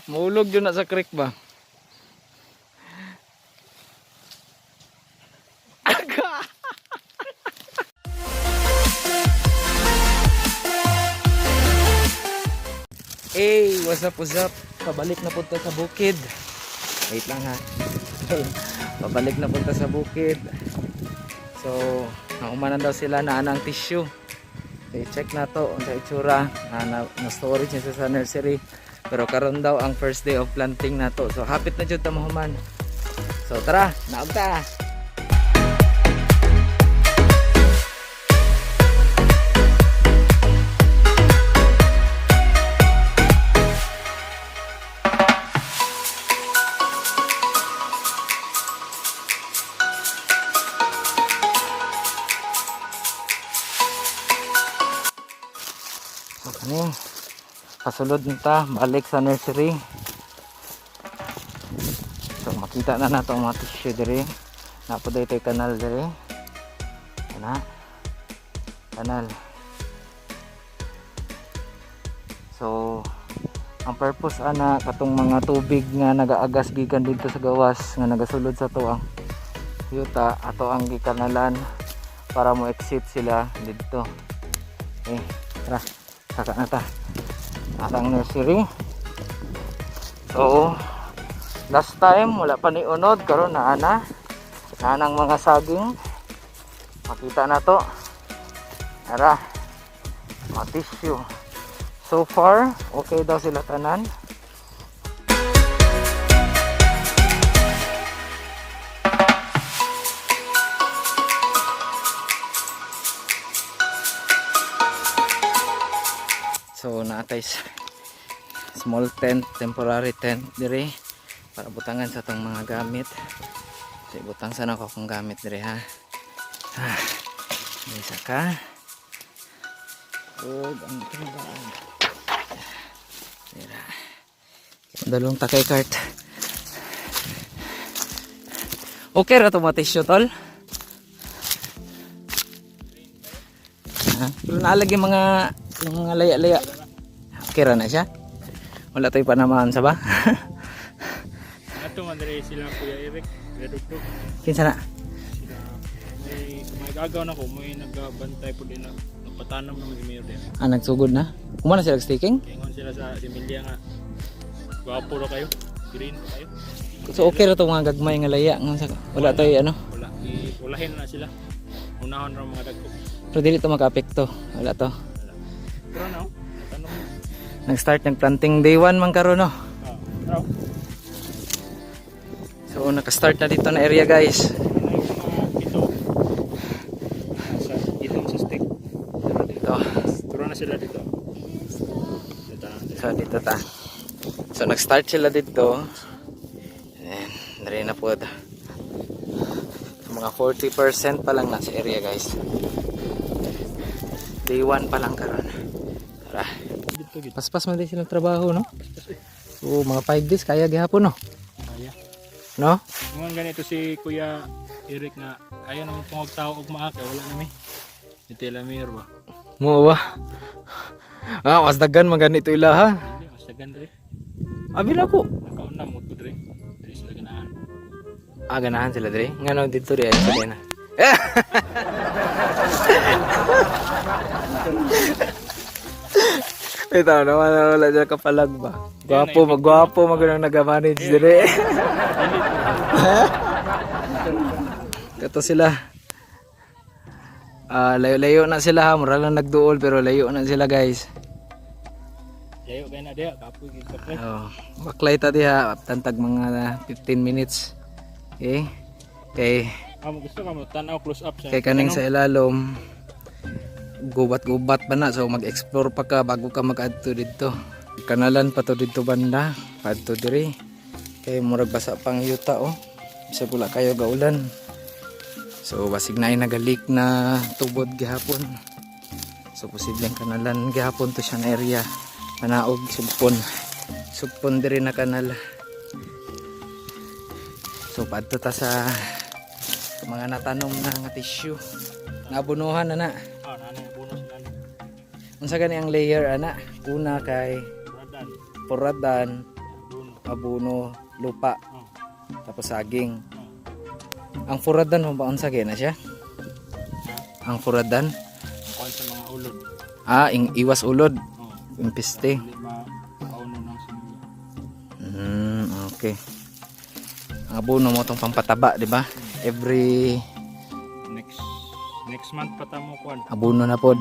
Maulog yun na sa creek ba? Hey, what's up, what's up? Pabalik na punta sa bukid. Wait lang ha. Pabalik na punta sa bukid. So, naumanan daw sila na anang tissue. So, i-check na to ang itsura na storage niya sa nursery. Pero karon daw ang first day of planting na to. So, hapit na dyan tamahuman. So, tara, naog ta. Ano, pasulod nita balik sa nursery. So makita na nato ang mga tissue diri. Napo day tay kanal diri. Ana. Kanal. So ang purpose ana katong mga tubig nga nagaagas gikan dito sa gawas nga nagasulod sa tuang yuta ato ang gikanalan para mo exit sila dito. Okay, tara. Saka na ta atang nursery. So last time wala pa ni unod, karon na ana nanang mga saging makita na to. Tara, mga tissue. So far okay daw sila tanan. So naatay small tent, temporary tent dire para butangan sa tong mga gamit. So butang sana ko kung gamit dire ha. May saka. Og ang tinabaan. Dira. Dalong takay cart. Okay ra to mga tissue tol. Pero naalagay mga laya-laya. Okay ra na siya. Wala tayo panamahan sa ba? Ato man diri sila Kuya Eric, redukto. Kinsa na? Sila may gagaw na ko, may nagbantay po din na nagpatanam naman si Mayor din. Nagsugod na? Kumana sila staking? Ingon sila sa Emilia nga. Gwapo ra kayo. Green pa kayo. So okay ra to mga gagmay nga laya. Wala tayo ano? Wala. Ulahin na sila. Unahon ra mga dagko. Pero dili to maka-apekto. Wala to. Pero no, tanong mo. Nag-start nag-planting day 1 man karon no. Bro. So naka-start na dito na area guys. Ito. Ito sa stick. Dito. Turo na sila dito. So dito ta. So nag-start sila dito. And nari na po. So, mga 40% pa lang na sa area guys. Day 1 pa lang karon. Tara. Paspas man din silang trabaho no. So mga 5 days kaya gihapon no. Kaya. No? Ingon ganito si Kuya Eric nga ayaw naman tungog tao og maaka wala na mi. Itila Mayor ba? Mo ba? Mas daggan man ganito ila ha. Hindi mas dagan diri. Abi na ko. Nakauna mo to diri. Diri sila ganahan. Ganahan sila diri. Ngano dito ri ay sila na. Ito naman wala dyan kapalag ba? Gwapo magunang nag-manage dire. Kato sila. Layo-layo na sila ha. Mura lang nagduol pero layo na sila guys. Layo kay na diha kapoy gid ka. Baklay ta diha. Tantag mga 15 minutes. Okay? Okay. Amo gusto ka mo tanaw close up sa. Kay kaning sa ilalom. Gubat-gubat pa na, so mag-explore pa ka bago ka mag-adto dito. Kanalan pa to dito banda, padto diri. Kay murag basa pang yuta oh. Bisa pula kayo gaulan. So basig na nagalik na tubod gihapon. So posibleng kanalan gihapon to siya na area. Panaog sugpon. Sugpon diri na kanal. So padto ta sa mga natanom na nga tissue. Nabunuhan na na. Unsa gani ang layer ana? Una kay Radan. puradan, abono, lupa, Oh. tapos saging. Oh. Ang furadan mo ba unsa gay na siya? Ang furadan? Ang kuan sa mga ulod. Iwas ulod, Oh. impiste. Dili mauno ng similya. Okay. Ang abono mo tong pampataba, di ba? Every Next month pa ta mo kuan. abono na pod.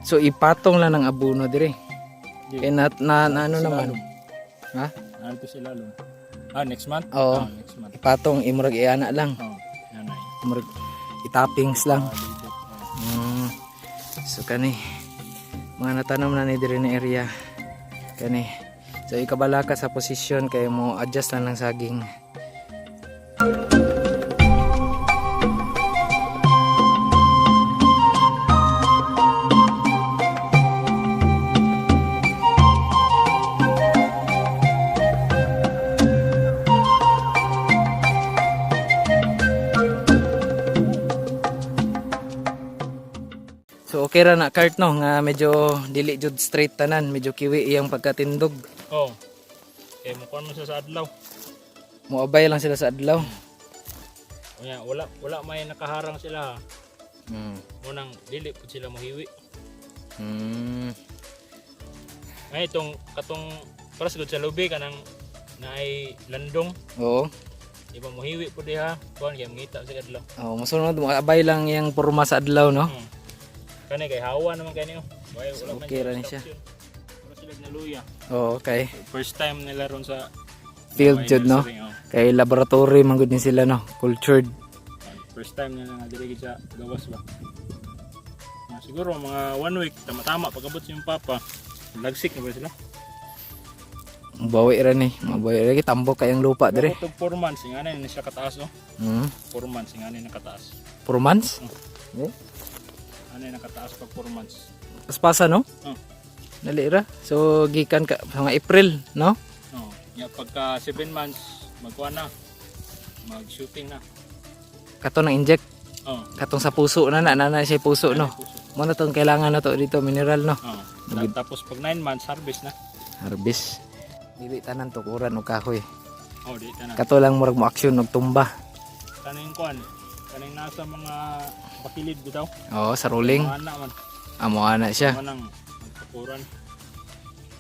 So ipatong lang ng abono dire. Kaya na ano naman? Ha? Ano to sila lum? Next month? Oo. Next month. Ipatong imurag iana lang. Oh, yan ay. Imurag itappings lang. Lidet, oh. So kani mga natanom na ni dire na area. Kani. So ikabala ka sa posisyon kay mo adjust lang ng saging. So okay ra na cart no nga medyo dili jud straight tanan, medyo kiwi iyang pagkatindog. Oh. Eh mo kuan mo sa adlaw. Moabay lang sila sa adlaw. Unya wala may nakaharang sila. Mm. Munang dili pud sila mohiwi. Ay itong katong paras gud sa lubi kanang naay landong. Oo. Di ba mohiwi pud diha. Kuan kay mangita sa adlaw. Oh, masunod mo abay lang iyang porma sa adlaw no. Kani kay hawa naman kani oh. Wala man okay ra dyan ni siya. option. Wala sila naluya. Oh, okay. First time nila ron sa Field jud no. nursery, oh. Kay laboratory man gud ni sila no, cultured. First time nila nga diri sa gawas ba. Siguro mga 1 week tama-tama pagabot yung papa. Lagsik na ba sila? Mabawi ra ni, mabawi ra kay tambok kayang lupa dire. Pagabot 4 months ingani na siya kataas oh. 4 months ingani na kataas. 4 months? Ano yung nakataas pag 4 months? Paspasa no? Oh. Dali ra. So gikan ka mga April no? Oh. Ya pagka 7 months magkuha na. Mag-shooting na. Kato nang inject, Oh. katong sa puso na siya puso no. Puso. Mo na tong kailangan na to dito mineral no. Oh. Tapos pag 9 months harvest na. Harvest. Dili tanan tukuran og kahoy. Oh, di ka na. Kato lang murag mo aksyon og tumba. Kaning kuan. Kaning nasa mga bakilid bitaw. Oo, sa rolling. Mga anak man. Amo ana siya. Manang magpakuran.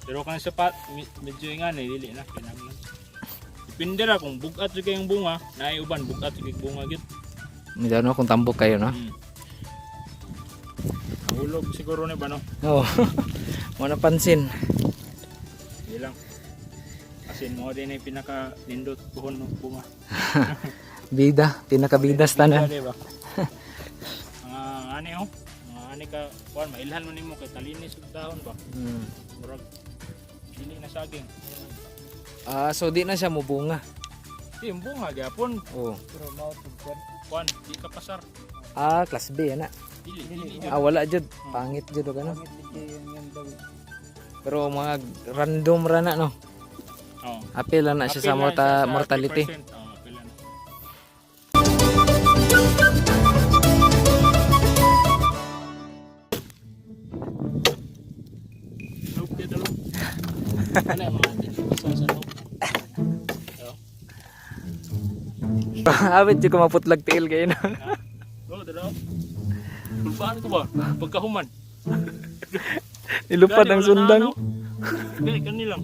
Pero kan sa pat medyo ingani dili na kinahanglan. Depende ra kung bugat jud kayong bunga, naay uban bugat jud kayong bunga gyud. Medyo no kung tambok kayo no. Nahulog siguro ni ba no? Oo. Mo napansin. Di lang. Kasi mo din ay pinaka nindot buhon ng bunga. Bida, pinakabidas tanan. Di ba? Mga ani oh. Mga ani ka kuan mailhan mo nimo kay talinis ug dahon ba. Murag dili na saging. So di na siya mubunga. Di yung bunga gyapon. Oo. Pero mao tug kuan di ka pasar. Class B ana. Dili. Wala jud, pangit jud og ano. Pero mga random ra na no. Oh. Apil lang na siya sa mortality. 3%. Oh, apil na. Look dito look. Ano yung mga dito sa look? Abit jud ko maputlag tiil kay no. Oh, dito. Lupaan ko ba? Pagkahuman. Nilupad ang sundang. Gani kanilang.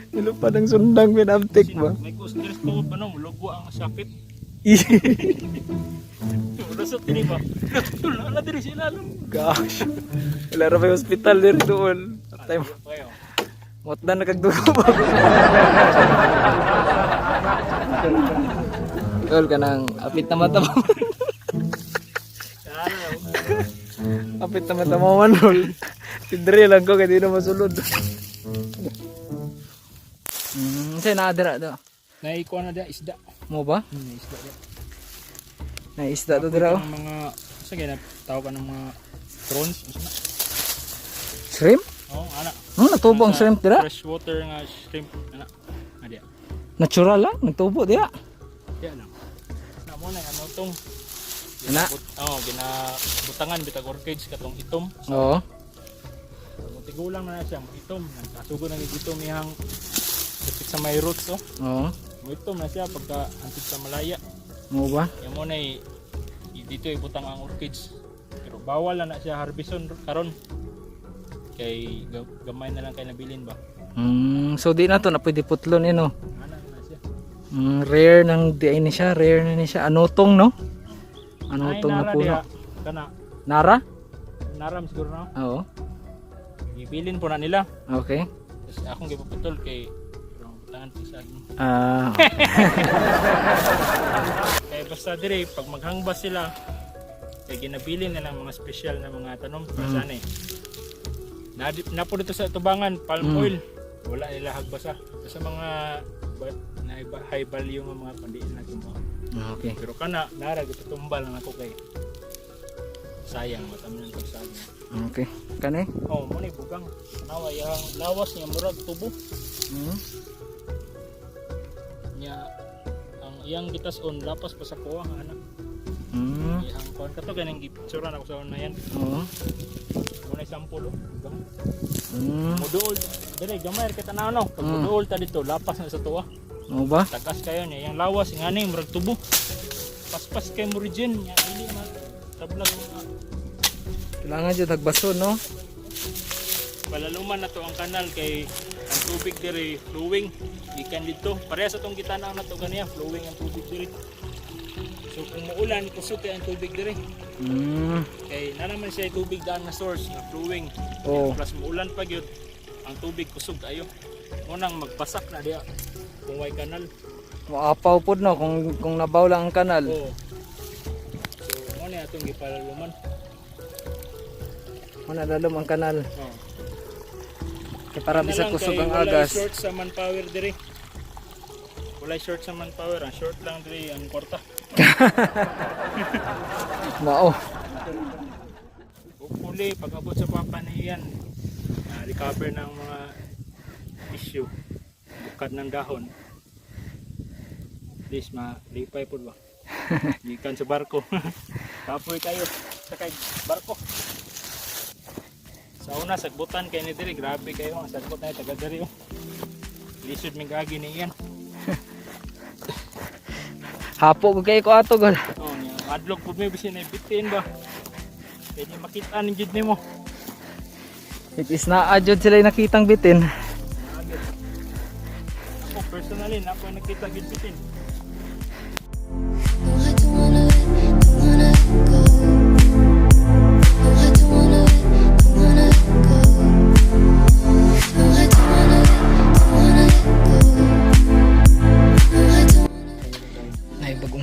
Nilupad ang sundang pinaptik ba. May kuskil to pa no, lugo ang sakit. Lusot ini ba? Tul na diri sila lang. Gosh. Wala ra may hospital diri doon. Time. Motdan na kagdugo ba. Tol kanang apit na mata mo. Apit na mata mo man tol. Tidre lang ko kay di na masulod. Say na adra do. Naikuha na dia isda. Mo ba? Isda dia. Na isda to dira oh. Mga sige na tawag ka ng mga prawns. Shrimp? Oh, ana. Natubo ang shrimp dira? Freshwater nga shrimp ana. Adia. Natural lang, nagtubo diya. Dia lang. Na mo na ano tong Ana? ginabutangan bitag orchids katong itom. Oo. tigulang na siya, itom. Nagkasugo na itom niyang kapit sa may roots, oh. Oo. Itom na siya pagka antik sa malaya. Mo ba? Yan mo na dito ibutang ang orchids. Pero bawal na siya harbison karon. Kay gamay na lang kay nabilin ba. So di na to na pwede putlon no. Ana na siya. Rare nang di ni siya, rare na ni siya. Anutong no? Anutong na nara puno. diha, kana Nara? naram siguro na. Oo. Ibilin po na nila. Okay. Tapos akong gipaputol kay tangan pisag. Kaya basta dire pag maghangbas sila kay ginabilin na lang mga special na mga tanom sana eh. Na po dito sa tubangan palm oil. Wala nila hagbasa. Sa mga na high value nga mga pandiin na tumbang. Okay. Pero kana nara gitutumbal na ako kay sayang mataman ko sa akin. Okay. Kani? Oh, mo ni bugang. Nawa yang lawas niya murag tubo. Nya ang iyang gitas on lapas pa sa kuha nga anak. Yang kuan kato ganing gipicturean ako sa una yan. Oo. Muna sample bugang. Muduol. Dili gamay kita na ano. Pag muduol ta dito lapas na sa tuwa. Mo ba? Tagas kayo niya. Yang lawas nga ni murag tubo. Paspas kay mo region nya dili na tablag mga Kailangan jud hagbason no. palaluman na to ang kanal kay ang tubig diri flowing gikan dito pareha sa tong gitanaw na to ganiya flowing ang tubig diri so kung muulan kusog kay ang tubig diri kay na naman siya tubig daan na source na flowing plus muulan pa gyud ang tubig kusog ayo unang magbasak na diha kung way kanal Maapaw pud no kung nabaw lang ang kanal. so mo ni atong gipalaluman Muna lalom ang kanal. Kaya para Ano bisag lang kusog kay ang walay agas. short sa manpower diri. Walay short sa manpower, ang short lang diri ang kwarta. Mao. Hopefully pag abot sa papa niyan, recover ng mga tissue, bukad ng dahon. At least malipay po ba? Gikan sa barko. Kapoy kayo sa kay barko. Sa una sagbutan kay ni diri grabe kayo ang sagbot na taga diri oh. Lisod mig agi ni iyan. Hapo ko kay ko ato gol. Oh, nya adlok pud may bisin ay bitin ba. Kaya makita ni jud nimo. It is na adjud sila nakitang bitin. Ako personally na ako nakita gid bitin.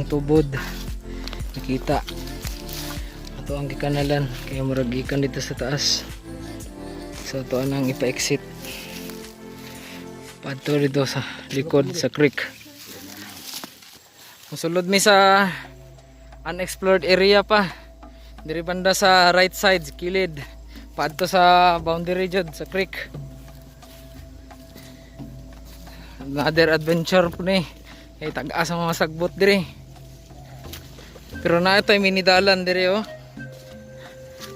Tubod nakita ito ang gikanalan kaya murag gikan dito sa taas so ito ang ipa-exit padto dito sa likod sa creek musulod mi sa unexplored area pa diri banda sa right side kilid padto sa boundary jud sa creek another adventure po ni kay tag-asa mga sagbot diri. Pero na ito ay minidalan dire oh.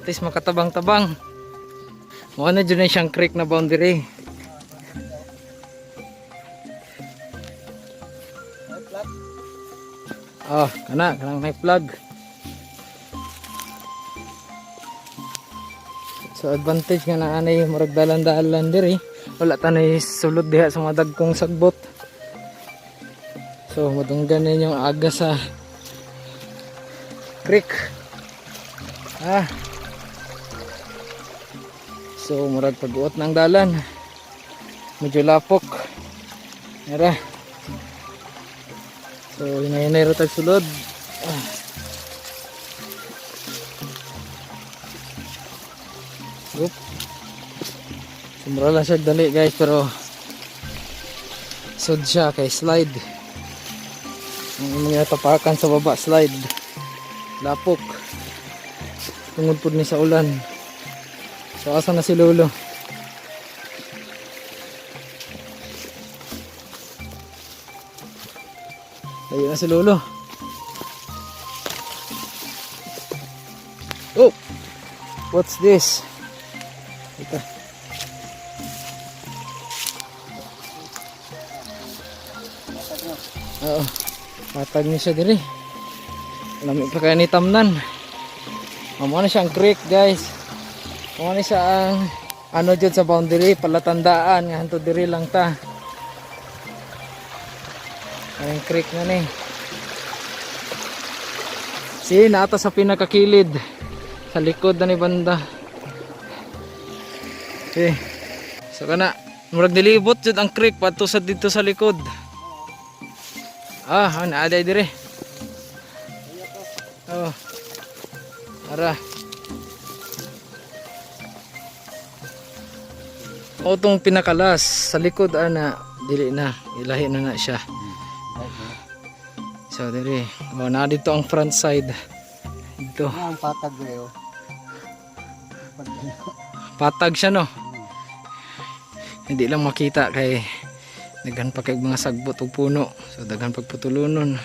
At least makatabang-tabang. Mukha na dyan na siyang creek na boundary. Oh, kanang may plug. So advantage nga na anay murag dalan-dalan dire. Wala tanay sulod diha sa mga dagkong sagbot. So madunggan ninyong aga sa creek. So murag pag-uot ng dalan. Medyo lapok. Nara. So hinay-hinay ro tag sulod. Oop. Sumura lang siya dali guys pero sud siya kay slide. Ang mga tapakan sa baba slide. Lapok tungod po ni sa ulan so asa na si Lolo ayun na si Lolo oh what's this ito Oo. Patag niya siya diri. Lami pa kaya ni tamnan. Mamo na siya ang creek, guys. Mamo na siya ang ano dyan sa boundary, palatandaan nga hanto diri lang ta. Ang creek na ni. Nata sa pinakakilid. Sa likod na ni banda. Okay. So kana, murag nilibot jud ang creek padto sa dito sa likod. Naaday dire. Oh. Ara. O tong pinakalas sa likod ana dili na ilahi na siya. So dire, na dito ang front side. Dito. Ang patag ngayon. Patag siya no. Hindi lang makita kay daghan pa kay mga sagbot ug puno. So daghan pagputulunon.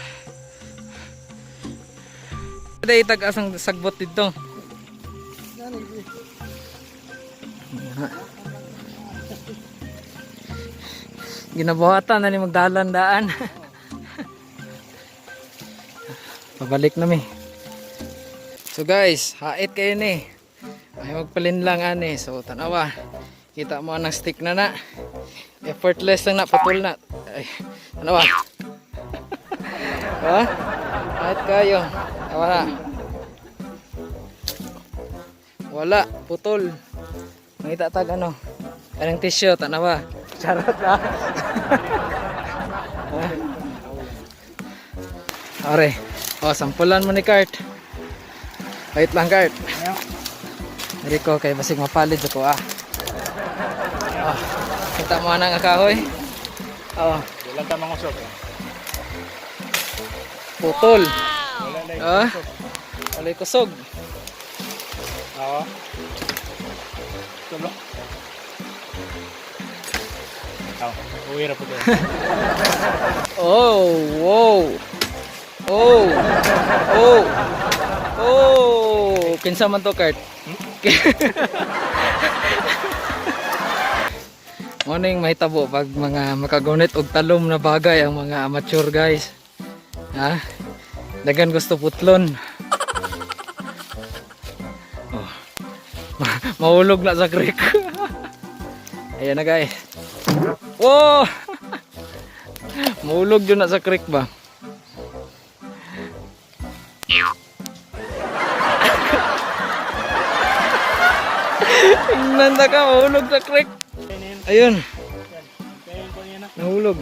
Day tag asang sagbot dito. Ginabuhatan na ni magdalan-daan. Pabalik na mi. So guys, hait kayo ni. Ay magpalin lang ani. So tanawa. Kita mo ang stick na. Effortless lang na, putol na. Ay, tanawa. Ha? Hait kayo. Wala. Wala, putol. Mangita tag ano. Anong tissue, tanawa. Charot ka. Are. Sampulan mo ni Kurt. Wait lang, Kurt. Dari ko kay basig mapalid ako kita mo nang kahoy. Walang tamang usok. Putol. Wala Walay kusog. Oo. Tulo. Uwi na po doon. Kinsa man to, Kurt? Morning mahitabo pag mga makagunit og talom na bagay ang mga amateur guys. Dagan gusto putlon. Mahulog na sa creek. Ayan na guys. Wow! Mahulog yun na sa creek ba? Nanda ka, mahulog sa creek. Ayun. Nahulog.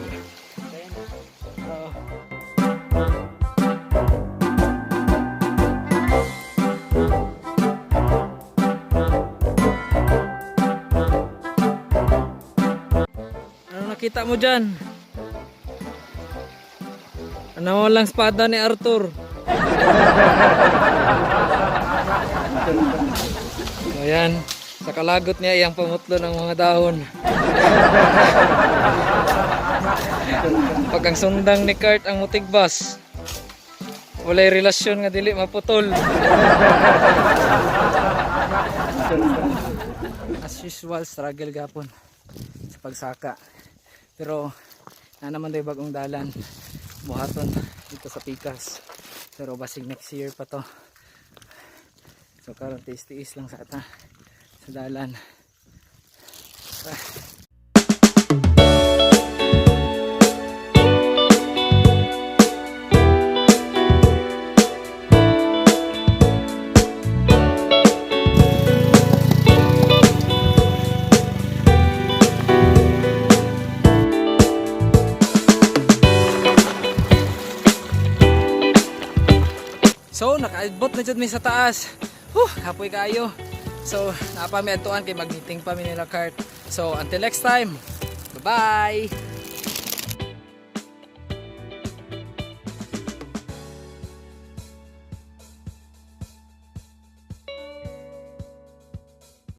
Ano nakita mo dyan? Ano lang espada ni Arthur? Ayan. Sa kalagot niya iyang pamutlo ng mga dahon. Pag ang sundang ni Kurt ang mutigbas, walay relasyon nga dili maputol. As usual, struggle gapon sa pagsaka. Pero na naman day bagong dalan buhaton dito sa Pikas. Pero basig next year pa to. So karon tiis-tiis lang sa ata sa dalan. So nakaabot na dyan may sa taas. Hapoy kayo. So, napami atuan kay mag-meeting pa mi nila Kurt. So, until next time. Bye-bye.